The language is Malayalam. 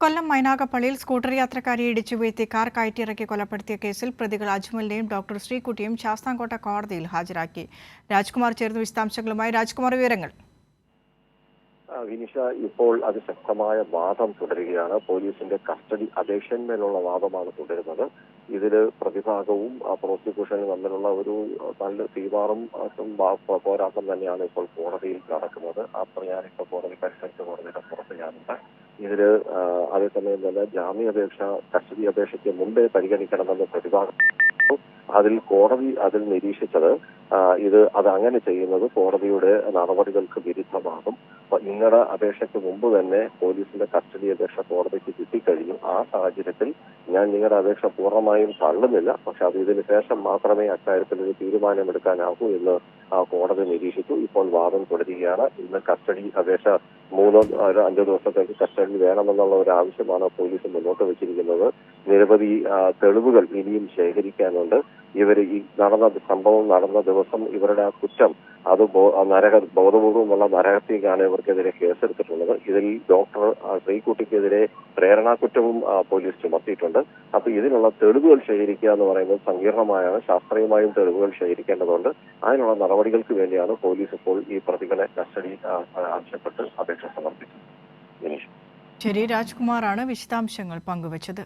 കൊല്ലം മൈനാഗപ്പള്ളിയിൽ സ്കൂട്ടർ യാത്രക്കാരിയെ ഇടിച്ചു വീഴ്ത്തി കാർ കയറ്റിയിറക്കി കൊലപ്പെടുത്തിയ കേസിൽ പ്രതികൾ അജ്മലിനെയും ഡോക്ടർ ശ്രീകുട്ടിയും ശാസ്താംകോട്ട കോടതിയിൽ ഹാജരാക്കി. രാജ്കുമാർ ചേർന്ന് വിശദാംശങ്ങളുമായി. രാജ്കുമാർ, വിവരങ്ങൾ. വിനിഷ, ഇപ്പോൾ അതിശക്തമായ വാദം തുടരുകയാണ്. പോലീസിന്റെ കസ്റ്റഡി അപേക്ഷന്മേലുള്ള വാദമാണ് തുടരുന്നത്. ഇതിൽ പ്രതിഭാഗവും പ്രോസിക്യൂഷനും തമ്മിലുള്ള ഒരു നല്ല തീവാറും പോരാട്ടം തന്നെയാണ് ഇപ്പോൾ കോടതിയിൽ നടക്കുന്നത്. ഞാനിപ്പോൾ കോടതി പരിസരത്ത് കോടതിയുടെ പുറത്ത് ഞാനുണ്ട്. ഇതില് അതേസമയം തന്നെ ജാമ്യാപേക്ഷ കസ്റ്റഡി അപേക്ഷയ്ക്ക് മുമ്പേ പരിഗണിക്കണമെന്ന് പ്രതിഭാഗം കോടതി നിരീക്ഷിച്ചത് അത് അങ്ങനെ ചെയ്യുന്നത് കോടതിയുടെ നടപടികൾക്ക് വിരുദ്ധമാകും. നിങ്ങളുടെ അപേക്ഷയ്ക്ക് മുമ്പ് തന്നെ പോലീസിന്റെ കസ്റ്റഡി അപേക്ഷ കോടതിക്ക് കിട്ടിക്കഴിഞ്ഞു. ആ സാഹചര്യത്തിൽ ഞാൻ നിങ്ങളുടെ അപേക്ഷ പൂർണ്ണമായും തള്ളുന്നില്ല, പക്ഷെ ഇതിന് ശേഷം മാത്രമേ അക്കാര്യത്തിൽ ഒരു തീരുമാനമെടുക്കാനാകൂ എന്ന് കോടതി നിരീക്ഷിച്ചു. ഇപ്പോൾ വാദം തുടരുകയാണ്. ഇന്ന് കസ്റ്റഡി അപേക്ഷ 3-5 ദിവസത്തേക്ക് കസ്റ്റഡി വേണമെന്നുള്ള ഒരു ആവശ്യമാണ് പോലീസ് മുന്നോട്ട് വെച്ചിരിക്കുന്നത്. നിരവധി തെളിവുകൾ ഇനിയും ശേഖരിക്കാനുണ്ട്. ഇവർ ഈ സംഭവം നടന്ന ദിവസം ഇവരുടെ ആ കുറ്റം ബോധപൂർവമുള്ള നരഹത്യക്കാണ് ഇവർക്കെതിരെ കേസെടുത്തിട്ടുള്ളത്. ഇതിൽ ഡോക്ടർ ശ്രീകുട്ടിക്കെതിരെ പ്രേരണാകുറ്റവും പോലീസ് ചുമത്തിയിട്ടുണ്ട്. അപ്പൊ ഇതിനുള്ള തെളിവുകൾ ശേഖരിക്കുക എന്ന് പറയുന്നത് സങ്കീർണമായാണ്. ശാസ്ത്രീയമായും തെളിവുകൾ ശേഖരിക്കേണ്ടതുണ്ട്. അതിനുള്ള നടപടികൾക്ക് വേണ്ടിയാണ് പോലീസ് ഇപ്പോൾ ഈ പ്രതികളെ കസ്റ്റഡി ആവശ്യപ്പെട്ട് അപേക്ഷ സമർപ്പിച്ചത്. ശരി, രാജ്കുമാറാണ് വിശദാംശങ്ങൾ പങ്കുവച്ചത്.